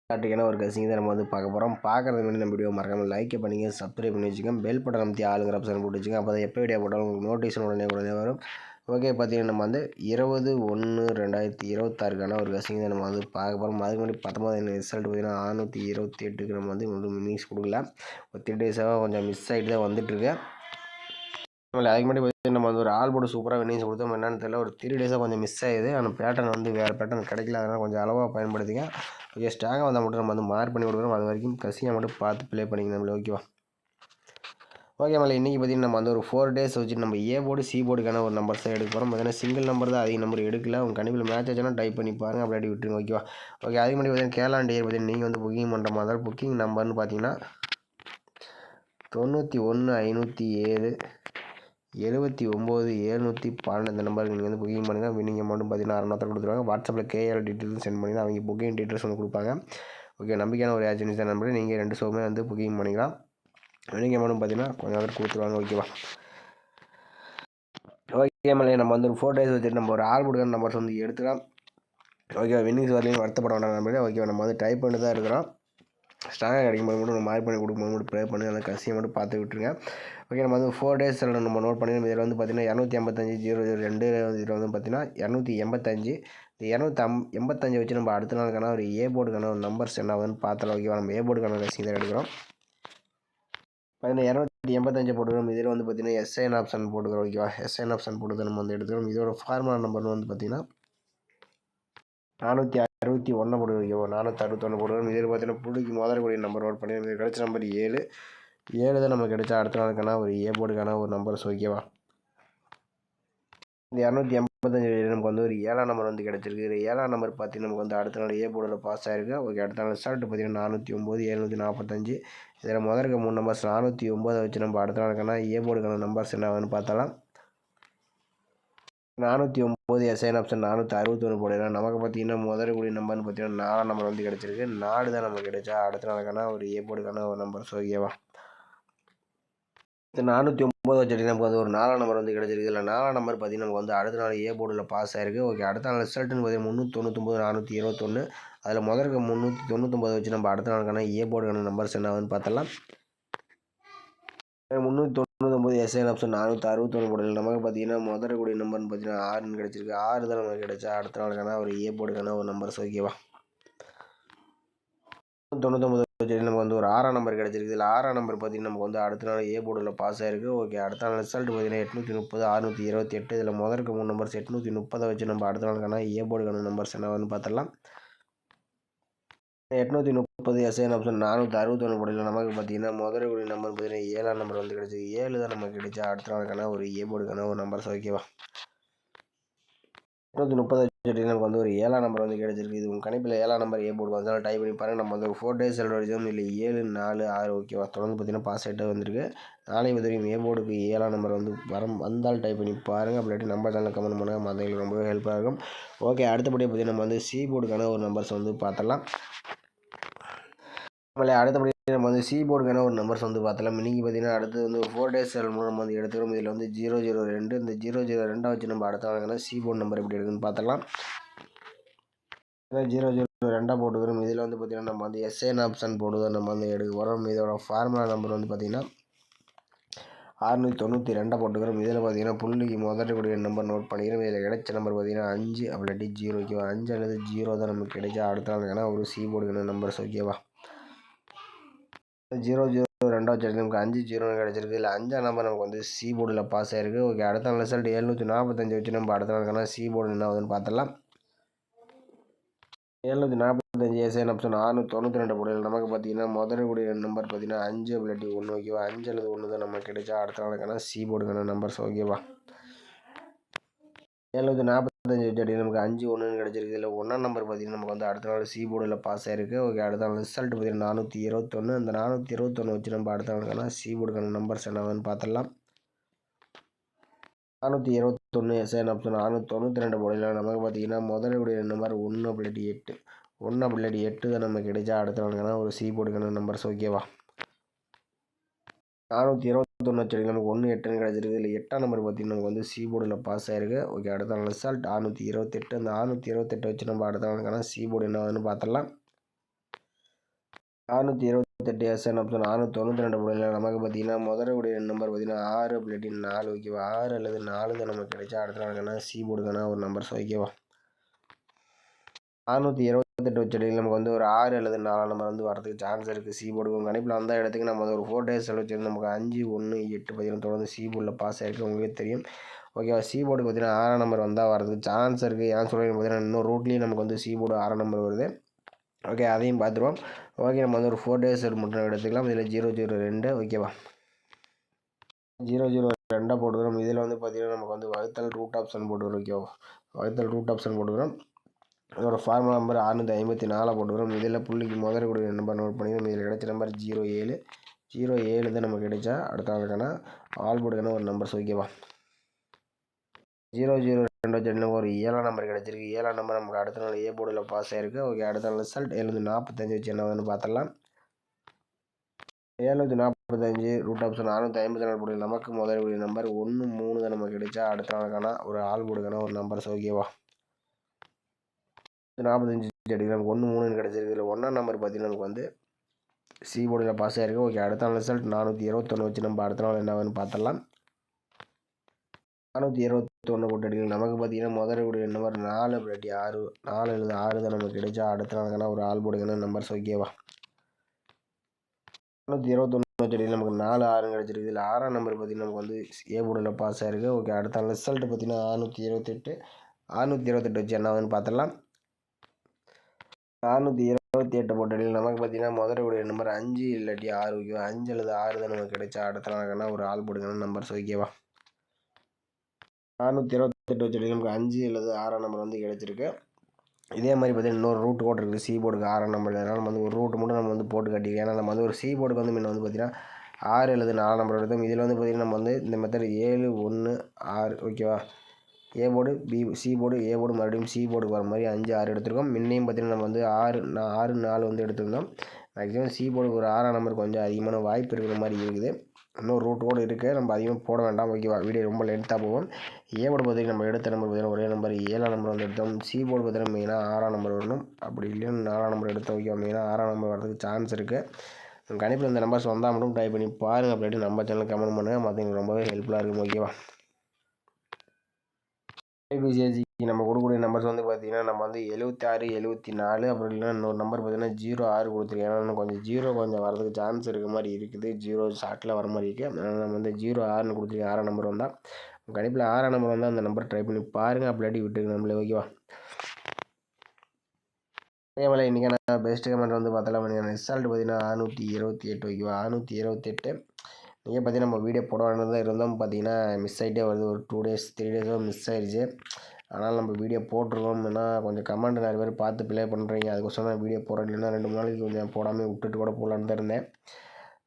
நாட்டுக்கான ஒரு கசிங் தான் நம்ம வந்து பார்க்க போகிறோம். பார்க்குறது முன்னாடி நம்ம வீடியோ மறக்காமல் லைக் பண்ணிங்க, சப்ஸ்கிரைப் பண்ணி வச்சுக்கோங்க, பெல் பட்டன் அமைத்தி ஆளுங்கிற ஆப்ஷன் போட்டு வச்சுக்கோங்க. அப்போ தான் எப்போ வீடியோ போட்டாலும் உங்களுக்கு நோட்டிஃபிகேஷன் உடனே வரும். ஓகே, பார்த்தீங்கன்னா நம்ம வந்து 20/1/2026க்கான ஒரு கசிங் தான் நம்ம வந்து பார்க்க போகிறோம். அதுக்கு முன்னாடி 19 ரிசல்ட் பார்த்தீங்கன்னா 628க்கு நம்ம வந்து மினிங்ஸ் கொடுக்கல. ஒரு 3 டேஸாக கொஞ்சம் மிஸ் ஆகிட்டு தான் வந்துட்டுருக்கு. அதுக்கு முன்னாடி பார்த்தீங்கன்னா நம்ம வந்து ஒரு ஆல் போர்டு சூப்பராக வின்னிங்ஸ் கொடுத்தோம். என்னன்னு தெரியல, ஒரு 3 டேஸாக கொஞ்சம் மிஸ் ஆகுது. ஆனால் பேட்டர்ன் வந்து வேறு பேட்டர்ன் கிடைக்கல. அதனால் கொஞ்சம் அளவாக பயன்படுத்திங்க. ஓகே, ஸ்ட்ராங்காக வந்தால் மட்டும் நம்ம வந்து மார்க் பண்ணி கொடுக்குறோம். அது வரைக்கும் கசியாக மட்டும் பார்த்து ப்ளே பண்ணிக்கணும் நம்மளே. ஓகேவா? ஓகே மேலே, இன்றைக்கி பார்த்தீங்கன்னா நம்ம வந்து ஒரு 4 டேஸ் வச்சுட்டு நம்ம ஏ போர்டு சி போர்டுக்கான ஒரு நம்பர்ஸ் தான் எடுக்க போகிறோம். பார்த்தீங்கன்னா சிங்கிள் நம்பர் தான், அதிக நம்பர் எடுக்கல. உங்கள் கண்டிப்பாக மேட்ச் ஆச்சுன்னா டைப் பண்ணி பாருங்கள், அப்படி விட்டுருங்க. ஓகேவா? ஓகே, அதுக்கு முன்னாடி பார்த்தீங்கன்னா கேலாண்ட் இயர் பார்த்தீங்கன்னா நீங்கள் வந்து புக்கிங் பண்ணுற மாதிரி இருந்தாலும் புக்கிங் நம்பர்னு பார்த்தீங்கன்னா 91 507 79 712 இந்த நம்பருக்கு நீங்கள் வந்து புக்கிங் பண்ணுங்கள். வின்னிங் அமௌண்ட்டும் பார்த்தீங்கன்னா 600 கொடுத்துருவாங்க. வாட்ஸ்அப்பில் கேஎல் டீட்டெயில்ஸ் சென்ட் பண்ணி அவங்க புக்கிங் டீட்டெயில்ஸ் வந்து கொடுப்பாங்க. ஓகே, நம்பிக்கையான ஒரு ஏஜென்சி தான் நம்பர். நீங்கள் 2 ஷோவுமே வந்து புக்கிங் பண்ணிக்கலாம். வின்னிங் அமௌண்ட்டும் பார்த்தீங்கன்னா கொஞ்சம் நேரம் கொடுத்துருவாங்க. ஓகேவா? ஓகே மேலே, நம்ம வந்து ஒரு 4 டேஸ் வச்சுட்டு நம்ம ஒரு ஆல் போர்டுக்கான நம்பர்ஸ் வந்து எடுத்துக்கலாம். ஓகேவா? வின்னிங்ஸ் வரலையும் வருத்தப்பட வேண்டாம் நம்பர். ஓகேவா? நம்ம வந்து டைப் பண்ணி தான் இருக்கிறோம். ஸ்ட்ராங்காக கிடைக்கும்போது மட்டும் நம்ம மார்க் பண்ணி கொடுக்கும்போது மட்டும் ப்ரே பண்ணி அந்த கசியை மட்டும் பார்த்து விட்டுருங்க. ஓகே, நம்ம வந்து 4 டேஸ் நம்ம நோட் பண்ணிடுவோம். இதில் வந்து பார்த்தீங்கன்னா 285 002 இதில் வந்து பார்த்தீங்கன்னா 285 இந்த 285 வச்சு நம்ம அடுத்த நாளுக்கான ஒரு ஏ போர்டுக்கான ஒரு நம்பர்ஸ் என்ன ஆகுதுன்னு பார்த்தலாம். ஓகேவா? நம்ம ஏ போர்டுக்கான கசிங் தான் எடுக்கிறோம். பார்த்தீங்கன்னா 285 போட்டுக்கிறோம். இதில் வந்து பார்த்தீங்கன்னா எஸ்ஐன் ஆப்ஷன் போட்டுக்கிறோம். ஓகேவா? எஸ்ஐன் ஆப்ஷன் போட்டு நம்ம வந்து எடுத்துக்கிறோம். இதோட ஃபார்முலா நம்பர் வந்து பார்த்தீங்கன்னா 461 போட்டு வைக்கணும். 461 போடுவோம். இதில் பார்த்தீங்கன்னா புள்ளிக்கு முதல்கூடிய நம்பர் நோட் பண்ணி இது கிடைச்ச நம்பர் 7 தான் நமக்கு கிடைச்சா அடுத்த நாளுக்கான ஒரு ஏ போர்டுக்கான ஒரு நம்பர்ஸ். ஓகேவா? இந்த 285 நமக்கு வந்து ஒரு 7ஆம் நம்பர் வந்து கிடச்சிருக்கு. இது 7ஆம் நம்பர் பார்த்தீங்கன்னா நமக்கு வந்து அடுத்த நாள் ஏ போர்டில் பாஸ் ஆகிருக்கு. ஓகே, அடுத்த நாள் ரிசல்ட் பார்த்தீங்கன்னா 409 745. இதில் முதல்ல 3 நம்பர்ஸ் 409 வச்சு நம்ம அடுத்த நாளுக்கான ஏ போர்டுக்கான நம்பர்ஸ் என்ன ஆகுதுன்னு பார்த்தலாம். 409 எஸ்ஐன் ஆப்ஷன் 461 போடலாம். நமக்கு பார்த்தீங்கன்னா முதல்கூடிய நம்பர்னு பார்த்தீங்கன்னா 4ஆம் நம்பர் வந்து கிடச்சிருக்கு. 4 தான் நமக்கு கிடைச்சா அடுத்த நாளுக்கான ஒரு ஏ போர்டுக்கான ஒரு நம்பர்ஸ். ஓகேவா? இந்த 409 வச்சுட்டு நமக்கு வந்து ஒரு 4ஆம் நம்பர் வந்து கிடச்சிருக்கு. இதில் 4ஆம் நம்பர் பார்த்தீங்கன்னா நமக்கு வந்து அடுத்த நாள் ஏ போர்டில் பாஸ் ஆகிருக்கு. ஓகே, அடுத்த நாள் ரிசல்ட்டுன்னு பார்த்தீங்கன்னா 399 421. அதில் முதல்ல 399 வச்சு நம்ம அடுத்த நாளுக்கான ஏ போர்டுக்கான நம்பர்ஸ் என்ன ஆகுதுன்னு பார்த்தலாம். 399 எஸ்ஐன் ஆப்ஷன் 461 போடல. நமக்கு பார்த்தீங்கன்னா முதல்கூடிய நம்பர்னு பார்த்தீங்கன்னா 6ன்னு கிடச்சிருக்கு. 6 தான் நமக்கு கிடைச்சா அடுத்த நாளுக்கான ஒரு ஏ போர்டுக்கான ஒரு நம்பர்ஸ். ஓகேவா? 99 வச்சு நமக்கு வந்து ஒரு 6ஆம் நம்பர் கிடச்சிருக்கு. இதில் 6ஆம் நம்பர் பார்த்தீங்கன்னா நமக்கு வந்து அடுத்த நாள் ஏ போர்டில் பாஸ் ஆகிருக்கு. ஓகே, அடுத்த நாள் ரிசல்ட் பார்த்தீங்கன்னா 830 628. இதில் முதல்க்கு 3 நம்பர்ஸ் 830 வச்சு நம்ம அடுத்த நாளுக்கான ஏ போர்டுக்கான நம்பர்ஸ் என்னன்னு பார்த்தலாம். 830 எஸ்ஐன் ஆப்ஷன் 461 போடல. நமக்கு பார்த்தீங்கன்னா முதல்கூடிய நம்பர் பார்த்தீங்கன்னா 7ஆம் நம்பர் வந்து கிடச்சிருக்கு. 7 தான் நமக்கு கிடைச்சா அடுத்த நாளுக்கான ஒரு ஏ போர்டுக்கான ஒரு நம்பர்ஸ். ஓகேவா? 830 வச்சுட்டு நமக்கு வந்து ஒரு 7ஆம் நம்பர் வந்து கிடச்சிருக்கு. இது உங்கள் கணிப்பில் 7ஆம் நம்பர் ஏ போர்டு வந்தாலும் டைப் பண்ணி பாருங்கள். நம்ம வந்து ஒரு 4 டேஸ் செலவு அடிச்சோம். இல்லை 7 4 6. ஓகேவா? தொடர்ந்து பார்த்தீங்கன்னா பாஸ் ஆகிட்டே வந்திருக்கு. நாளைக்கு வரைக்கும் ஏ போர்டுக்கு 7ஆம் நம்பர் வந்து வந்தால் டைப் பண்ணி பாருங்கள். அப்படி நம்ம சேனலில் கமெண்ட் பண்ணுங்கள். மற்றவங்களுக்கு ரொம்பவே ஹெல்ப்பாக இருக்கும். ஓகே, அடுத்தபடியாக பார்த்தீங்கன்னா நம்ம வந்து சி போர்டுக்கான ஒரு நம்பர்ஸ் வந்து பார்த்தலாம். அடுத்தபடி நம்ம வந்து சி போர்டுக்கான ஒரு நம்பர்ஸ் வந்து பார்த்தலாம். இன்றைக்கி பார்த்தீங்கன்னா அடுத்து வந்து 4 டேஸ் மூலம் நம்ம வந்து எடுத்துக்கிறோம். இதில் வந்து 002 இந்த 002 வச்சு நம்ம அடுத்த நாளுக்கான சி போர்டு நம்பர் எப்படி இருக்குன்னு பார்த்தலாம். 002 போட்டுக்கிறோம். இதில் வந்து பார்த்திங்கன்னா நம்ம வந்து எஸ்ஐன் ஆப்ஷன் போடுவோம் நம்ம வந்து எடுக்க போகிறோம். இதோட ஃபார்முலா நம்பர் வந்து பார்த்திங்கன்னா 692 போட்டுக்கிறோம். இதில் பார்த்தீங்கன்னா புள்ளிக்கு முதல்கூடிய நம்பர் நோட் பண்ணிக்கிறோம். இதில் கிடைச்ச நம்பர் பார்த்தீங்கன்னா 5 அப்படி 0. ஓகேவா? 5 அல்லது 0 தான் நமக்கு கிடைச்சா அடுத்த நாளுக்கான ஒரு சி போர்டுக்கான நம்பர்ஸ். ஓகேவா? 002 வச்சு நமக்கு 5 0 கிடச்சிருக்கு. இல்லை 5ஆம் நம்பர் நமக்கு வந்து சி போர்டில் பாஸ் ஆகிருக்கு. ஓகே, அடுத்த நாள் ரிசல்ட் 745 வச்சு நம்ம அடுத்த நாளுக்கான சி போர்டு என்ன ஆகுதுன்னு பார்த்தலாம். 745 எஸ்ஐன் ஆப்ஷன் 692 போர்டில் நமக்கு பார்த்தீங்கன்னா முதல்கூடிய நம்பர் பார்த்தீங்கன்னா 5 அப்படி 1. ஓகேவா? 5 அல்லது 1 தான் நமக்கு கிடைச்சா அடுத்த நாளுக்கான சி போர்டுக்கான நம்பர்ஸ். ஓகேவா? 745 வச்சு நமக்கு 5 1ன்னு கிடச்சிருக்கு. இதில் 1ஆம் நம்பர் பார்த்தீங்கன்னா நமக்கு வந்து அடுத்த நாள் சி போர்டில் பாஸ் ஆகிருக்கு. ஓகே, அடுத்த நாள் ரிசல்ட் பார்த்தீங்கன்னா 421. அந்த 421 வச்சு நம்ம அடுத்த நாளுக்கான சி போர்டுக்கான நம்பர்ஸ் என்னன்னு பார்த்தலாம். 421 எஸ்ஐன் ஆப்ஷன் 692 போர்டில் நமக்கு பார்த்தீங்கன்னா முதல்கூடிய நம்பர் 1 அப்படி 8. 1 அப்படி 8 தான் நமக்கு கிடைச்சா அடுத்த நாளுக்கான ஒரு சி போர்டுக்கான நம்பர்ஸ். ஓகேவா? 421 வச்சு நமக்கு 1 8ன்னு கிடச்சிருக்கு. இல்லை 8ஆம் நம்பர் பார்த்தீங்கன்னா நமக்கு வந்து சி போர்டில் பாஸ் ஆகிருக்கு. ஓகே, அடுத்த நாள் ரிசல்ட் 628. அந்த 628 வச்சு நம்ம அடுத்த நாளுக்கான சி போர்டு என்ன ஆகுதுன்னு பார்த்தலாம். 428 எஸ்என் ஆப்ஷன் 492 போடல. நமக்கு பார்த்தீங்கன்னா முதலுடைய நம்பர் பார்த்தீங்கன்னா 6 அப்படி 4 ஓகேவா. 6 அல்லது 4 தான் நமக்கு கிடைச்சா அடுத்த நாளுக்கான சி போர்டுக்கான ஒரு நம்பர்ஸ் ஓகேவா. 428 வச்சடியில் நமக்கு வந்து ஒரு 6 அல்லது 4 நம்பர் வந்து வரதுக்கு சான்ஸ் இருக்குது. சி போர்டு உங்கள் கணிப்பில் வந்த இடத்துக்கு நம்ம வந்து ஒரு 4 டேஸ் வச்சு நமக்கு 5 1 8 பார்த்தீங்கன்னா தொடர்ந்து சி போர்டில் பாஸ் ஆகிருக்கு உங்களுக்கே தெரியும் ஓகேவா. சி போர்டுக்கு பார்த்தீங்கன்னா 6 நம்பர் வந்தால் வரதுக்கு சான்ஸ் இருக்குது. ஏன்னு சொல்லி பார்த்தீங்கன்னா இன்னும் ரூட்லேயும் நமக்கு வந்து சி போர்டு 6 நம்பர் வருது ஓகே. அதையும் பார்த்துருவோம் ஓகே. நம்ம வந்து ஒரு 4 டேஸ் மட்டும் எடுத்துக்கலாம். இதில் 002 ஓகேவா. 002 போட்டுக்கிறோம். இதில் வந்து பார்த்திங்கன்னா நமக்கு வந்து வகுத்தல் ரூட் ஆப்ஷன் போட்டுக்கிறோம் ஓகேவா. வகுத்தல் ரூட் ஆப்ஷன் போட்டுக்கிறோம். அதோட ஃபார்முலா நம்பர் 654 போட்டுக்கிறோம். இதில் புள்ளிக்கு முதல்கூடிய நம்பர் நோட் பண்ணிக்கிறோம். இதில் கிடைச்ச நம்பர் 07 தான் நமக்கு கிடைச்சா அடுத்த நாளுக்கான ஆல் போர்டுக்கான ஒரு நம்பர்ஸ் ஓகேவா. 002 வச்சு ஒரு 7ஆம் நம்பர் கிடச்சிருக்கு. 7ஆம் நம்பர் நமக்கு அடுத்த நாள் ஏ போர்டில் பாஸ் ஆகிருக்கு ஓகே. அடுத்த நாள் ரிசல்ட் 745 வச்சு என்ன வந்து பார்த்துடலாம். 745 ரூட் ஆப்ஷன் 654 போர்டு நமக்கு முதல் நம்பர் 1 3 தான் நமக்கு கிடைச்சா அடுத்த நாளுக்கான ஒரு ஆல் போர்டுக்கான ஒரு நம்பர்ஸ் ஓகேவா. 45 செடி நமக்கு 1 3 கிடச்சிருக்கு. இதில் 1ஆம் நம்பர் பார்த்தீங்கன்னா நமக்கு வந்து சி போர்டில் பாஸ் ஆகிருக்கு ஓகே. அடுத்த நாள் ரிசல்ட் 421 வச்சு நம்ம அடுத்த நாள் என்னன்னு பார்த்துடலாம். 421 போட்டு அடிக்கணும். நமக்கு பார்த்தீங்கன்னா முதலுடைய நம்பர் 4 அப்படி 6 4 அல்லது 6 தான் நமக்கு கிடைச்சா அடுத்த நாளுக்கான ஒரு ஆல் போர்டுக்கான நம்பர்ஸ் ஓகேவா. 421 செடியில் நமக்கு 4 6 கிடச்சிருக்கு. இதில் 6ஆம் நம்பர் பார்த்தீங்கன்னா நமக்கு வந்து ஏ போர்டில் பாஸ் ஆகிருக்கு ஓகே. அடுத்த நாள் ரிசல்ட் பார்த்தீங்கன்னா 628 வச்சு என்னன்னு பார்த்துடலாம். 428 போட்டு அடிக்கணும். நமக்கு பார்த்தீங்கன்னா முதலுடைய நம்பர் 5 இல்லாட்டி 6 ஓகேவா. 5 அல்லது 6 தான் நமக்கு கிடைச்சா அடுத்த நாளுக்கான ஒரு ஆல் போர்டுக்கான நம்பர்ஸ் ஓகேவா. 428 வச்சு நமக்கு 5 அல்லது 6ஆம் நம்பர் வந்து கிடச்சிருக்கு. இதே மாதிரி பார்த்தீங்கன்னா இன்னொரு ரூட் கோட் இருக்குது சி போர்டுக்கு 6ஆம் நம்பர். அதனால் நம்ம வந்து ஒரு ரூட் மட்டும் நம்ம வந்து போட்டு கட்டிக்கலாம். ஏன்னா நம்ம வந்து ஒரு சி போர்டுக்கு வந்து முன்ன வந்து பார்த்தீங்கன்னா 6 அல்லது 4 நம்பர் எடுத்தோம். இதில் வந்து பார்த்திங்கன்னா நம்ம வந்து இந்த மெத்தட் 7 1 6 ஓகேவா. A board C board A board மறுபடியும் சி போர்டுக்கு வர மாதிரி 5 6 எடுத்துருக்கோம். முன்னையும் பார்த்திங்கன்னா நம்ம வந்து 6 4 வந்து எடுத்துருந்தோம். மேக்ஸிமம் சி போர்டுக்கு ஒரு 6ஆம் நம்பர் கொஞ்சம் அதிகமான வாய்ப்பு இருக்கிற மாதிரி இருக்குது. இன்னும் ரூட்டோடு இருக்குது. நம்ம அதிகமாக போட வேண்டாம் ஓகேவா. வீடியோ ரொம்ப லென்த்தாக போகும். ஏ போர்டு பார்த்திங்கன்னா நம்ம எடுத்த நம்பர் பார்த்திங்கன்னா ஒரே நம்பர் 7ஆம் நம்பர் வந்து எடுத்தோம். சி போர்டு பார்த்திங்கன்னா மெயினாக 6ஆம் நம்பர் வரணும். அப்படி இல்லைன்னு 4ஆம் நம்பர் எடுத்தோம் ஓகேவா. மெயினாக 6ஆம் நம்பர் வரதுக்கு சான்ஸ் இருக்குது. கணிப்பில் இந்த நம்பர்ஸ் வந்தால் மட்டும் டைப் பண்ணி பாருங்கள். அப்படின்ட்டு நம்ம சேனல் கமெண்ட் பண்ணுங்கள். மற்றவங்களுக்கு ரொம்பவே ஹெல்ப்ஃபுல்லாக இருக்கும் ஓகேவா. ஏபிசிஎஸ்சிக்கு நம்ம கொடுக்கக்கூடிய நம்பர்ஸ் வந்து பார்த்திங்கன்னா நம்ம வந்து 76 74 அப்புறம் இல்லைன்னா இன்னொரு நம்பர் பார்த்திங்கன்னா 06 கொடுத்துருக்கேன். ஏன்னா கொஞ்சம் 0 கொஞ்சம் வரதுக்கு சான்ஸ் இருக்க மாதிரி இருக்குது. 0 ஷார்ட்டில் வர மாதிரி இருக்குது. அதனால் நம்ம வந்து 06 கொடுத்துருக்கேன். 6ஆம் நம்பர் வந்தால் கணிப்பில் 6ஆம் நம்பர் வந்தால் அந்த நம்பர் ட்ரை பண்ணி பாருங்கள். அப்படியாட்டி விட்டுருக்கு நம்மளே ஓகேவா. அதே போல் இன்றைக்கான பெஸ்ட் கமெண்ட் வந்து பார்த்தலாம். ரிசல்ட் பார்த்திங்கன்னா 628 ஓகேவா. 628 நீங்கள் பார்த்தீங்கன்னா நம்ம வீடியோ போட வேண்டியதாக இருந்தோம். பார்த்தீங்கன்னா மிஸ் ஆகிட்டே வருது. ஒரு 2 டேஸ் 3 டேஸாக மிஸ் ஆயிடுச்சு. அதனால் நம்ம வீடியோ போட்டிருக்கோம். ஏன்னா கொஞ்சம் கமெண்ட் நிறைய பேர் பார்த்து ப்ளே பண்ணுறீங்க. அதுக்கோசரம் நான் வீடியோ போடுறேன். இல்லைன்னா 2 நாளைக்கு கொஞ்சம் போடாமல் விட்டுட்டு கூட போடலான்னு தான் இருந்தேன்.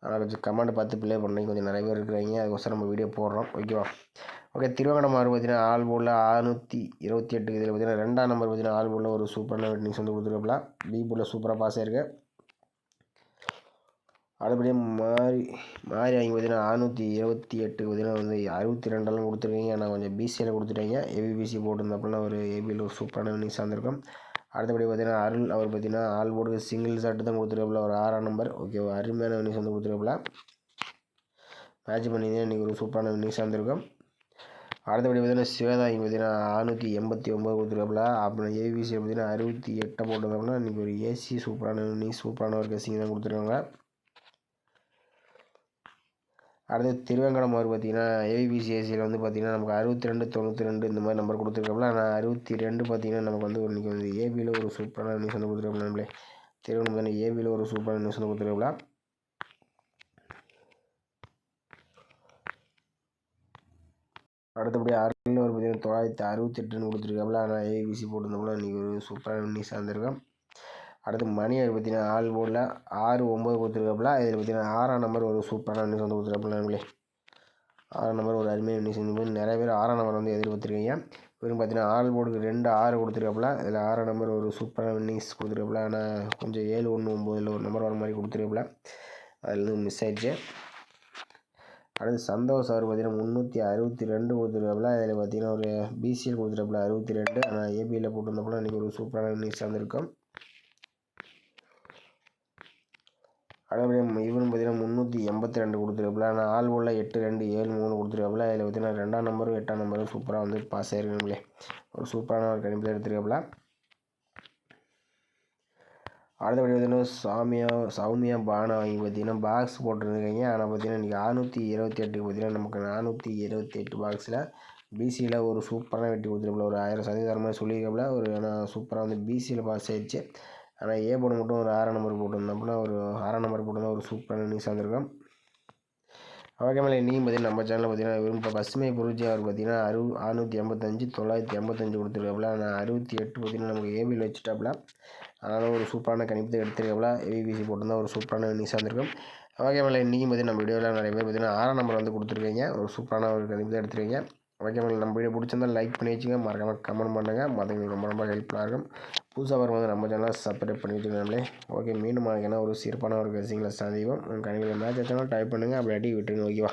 ஆனால் கொஞ்சம் கமெண்ட் பார்த்து ப்ளே பண்ணுறீங்க கொஞ்சம் நிறைய பேர் இருக்கிறீங்க. அதுக்கோசரம் நம்ம வீடியோ போடுறோம் ஓகேவா. ஓகே. திருவங்கடம் மாறு பார்த்தீங்கன்னா ஆல் போர்டில் 628 இதில் பார்த்தீங்கன்னா 2ஆம் நம்பர் பார்த்தீங்கன்னா ஆல் போர்டில் ஒரு சூப்பரான வெட்டிங்ஸ் வந்து கொடுத்துருக்கலாம். பி போர்டில் சூப்பராக பாஸ் ஆயிருக்கு. அடுத்தபடியாக மாறி வாங்கி பார்த்தீங்கன்னா 628 பார்த்தீங்கன்னா வந்து 62 கொடுத்துருக்கீங்க. ஆனால் கொஞ்சம் பிசியில் கொடுத்துட்டீங்க. ஏபிபிசி போட்டிருந்தப்பெல்லாம் ஒரு ஏபியில் ஒரு சூப்பரான வினிங்ஸ் வந்திருக்கும். அடுத்தபடி பார்த்தீங்கன்னா அருள் அவர் பார்த்தீங்கன்னா ஆல் போர்டுக்கு சிங்கிள் ஷாட் தான் கொடுத்துருக்காப்புல ஒரு 6ஆம் நம்பர் ஓகே. அருமையான வினிங்ஸ் வந்து கொடுத்துருக்காப்புல. மேட்ச் பண்ணிங்கன்னா இன்றைக்கி ஒரு சூப்பரான வினிங்ஸ் வந்திருக்கும். அடுத்தபடி பார்த்தீங்கன்னா ஸ்வேதா இங்கே பார்த்தீங்கன்னா 689 கொடுத்துருக்காப்புல. அப்புறம் ஏபிசி பார்த்தீங்கன்னா 68 போட்டிருக்காப்புல. இன்றைக்கி ஒரு ஏசி சூப்பரான வினிங்ஸ் சூப்பரான ஒரு கசிங் தான் கொடுத்துருக்காங்க. அடுத்து திருவேங்கடம் அவர் பார்த்தீங்கன்னா ஏபிசிஎஸ்சியில் வந்து பார்த்திங்கன்னா நமக்கு 62 92 இந்த மாதிரி நம்பர் கொடுத்துருக்காப்புல. ஆனால் 62 பார்த்திங்கன்னா நமக்கு வந்து இன்றைக்கி வந்து ஏபியில் ஒரு சூப்பரான நியூஸ் வந்து கொடுத்துருக்காப்புல. நம்மளே திருவண்ணாமலை ஏபியில் ஒரு சூப்பரான நியூஸ் வந்து கொடுத்துருக்காப்புல. அடுத்தபடி அருள் ஒரு பார்த்திங்கன்னா 968 கொடுத்துருக்காப்புல. ஆனால் ஏபிசி போட்டிருந்தோம்னா இன்றைக்கி ஒரு சூப்பரான நியூஸ் வந்திருக்கும். அடுத்து மணி பார்த்தீங்கன்னா ஆல் போர்டில் 6 9 கொடுத்துருக்காப்புல. இதில் பார்த்தீங்கன்னா 6ஆம் நம்பர் ஒரு சூப்பரான நியூஸ் வந்து கொடுத்துருக்காப்புல. நம்மளே 6ஆம் நம்பர் ஒரு அருமையான நியூஸ் வந்து நிறைய பேர் 6ஆம் நம்பர் வந்து எதிர்பார்த்துருக்கீங்க. இவரும் பார்த்தீங்கன்னா ஆல் போர்டுக்கு 2 6 கொடுத்துருக்காப்புல. இதில் 6ஆம் நம்பர் ஒரு சூப்பரான நியூஸ் கொடுத்துருக்காப்புல. ஆனால் கொஞ்சம் 7 1 9 ஒரு நம்பர் வர மாதிரி கொடுத்துருக்காப்புல. அதில் வந்து மிஸ் ஆயிடுச்சு. அடுத்து சந்தோஷ் அவர் பார்த்தீங்கன்னா 362 கொடுத்துருக்காப்புல. இதில் பார்த்தீங்கன்னா ஒரு பிசிஎல் கொடுத்துருக்காப்புல 62. ஆனால் ஏபியில் போட்டிருந்தப்பல இன்றைக்கி ஒரு சூப்பரான நியூஸ் வந்திருக்கும். அடுத்தபடியாக இவரும் பார்த்தீங்கன்னா 382 கொடுத்துருக்காப்புல. ஆனால் ஆள் உள்ள 8273 கொடுத்துருக்காப்புல. இதில் பார்த்தீங்கன்னா 2ஆம் நம்பரும் 8ஆம் நம்பரும் சூப்பராக வந்து பாஸ் ஆகிருக்கணுங்களே. ஒரு சூப்பரான ஒரு கணிப்பில் எடுத்துருக்காப்புல. அடுத்தபடி பார்த்தீங்கன்னா சௌமியா பானை வாங்கி பார்த்தீங்கன்னா பாக்ஸ் போட்டுருக்கீங்க. ஆனால் பார்த்தீங்கன்னா இன்றைக்கி 628 பார்த்தீங்கன்னா நமக்கு 428 பாக்ஸில் பிசியில் ஒரு சூப்பரான வெட்டி கொடுத்துருப்பல. ஒரு 1000% மாதிரி சொல்லியிருக்காப்புல. ஒரு ஆனால் சூப்பராக வந்து பிசியில் பாஸ் ஆகிடுச்சு. ஆனால் ஏ போர்டு மட்டும் ஒரு 6ஆம் நம்பர் போட்டிருந்தோம்னா ஒரு 6ஆம் நம்பர் போட்டிருந்தா ஒரு சூப்பரான நியூஸ் வந்திருக்கும். ஓகே மேலே இன்றைக்கும் பார்த்தீங்கன்னா நம்ம சேனலில் பார்த்தீங்கன்னா இப்போ பசுமை புரட்சி அவர் பார்த்தீங்கன்னா 685 985 கொடுத்துருக்காப்புல. ஆனால் 68 பார்த்தீங்கன்னா நமக்கு ஏபியில் வச்சுட்டாப்புல. அதனால் ஒரு சூப்பரான கணிப்பத்தை எடுத்துருக்காப்புல. ஏபிபிசி போட்டிருந்தா ஒரு சூப்பரான நியூஸ் வந்திருக்கும். ஓகே மேலே இன்றைக்கும் பார்த்தீங்கன்னா நம்ம வீடியோவில் நிறைய பேர் பார்த்தீங்கன்னா 6ஆம் நம்பர் வந்து கொடுத்துருக்கீங்க. ஒரு சூப்பரான ஒரு கணிப்பத்தை எடுத்துருக்கீங்க. ஓகே மேலே நம்ம வீடியோ பிடிச்சிருந்தால் லைக் பண்ணி வச்சுங்க, மறக்காமல் கமெண்ட் பண்ணுங்கள். மற்றவங்களுக்கு ரொம்ப ஹெல்ப்ஃபுல்லாக இருக்கும். புதுசாக வரும்போது நம்ம சேனலை சப்ஸ்கிரைப் பண்ணி வச்சுக்கோங்களே. ஓகே, மீண்டும் ஒரு சிறப்பான ஒரு கசிங்களை சந்திப்போம். உங்கள் கணிப்பில் மேட்ச் வச்சாலும் டைப் பண்ணுங்கள், அப்படி விட்டுருங்க. ஓகேவா?